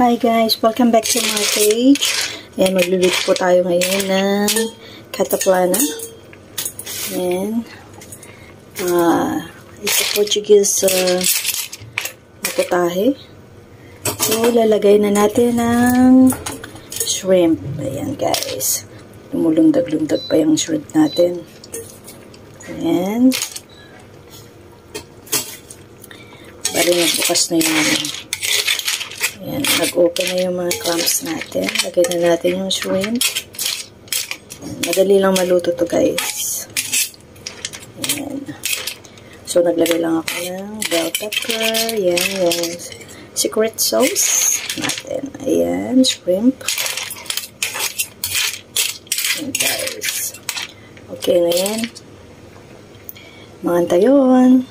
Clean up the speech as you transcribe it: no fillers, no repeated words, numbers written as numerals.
Hi guys! Welcome back to my page. Ayan, magluluto po tayo ngayon ng cataplana. Ayan. It's a Portuguese putahe. So, lalagay na natin ng shrimp. Ayan guys. Lumulundag-lundag pa yung shrimp natin. Ayan. Bali, nagbukas na yung ayan, nag-open na yung mga crumbs natin. Lagay na natin yung shrimp. Madali lang maluto to guys. Ayan. So, naglagay lang ako ng bell pepper. Ayan, yung secret sauce natin. Ayan, shrimp. Ayan guys. Okay na yan. Mga antayon.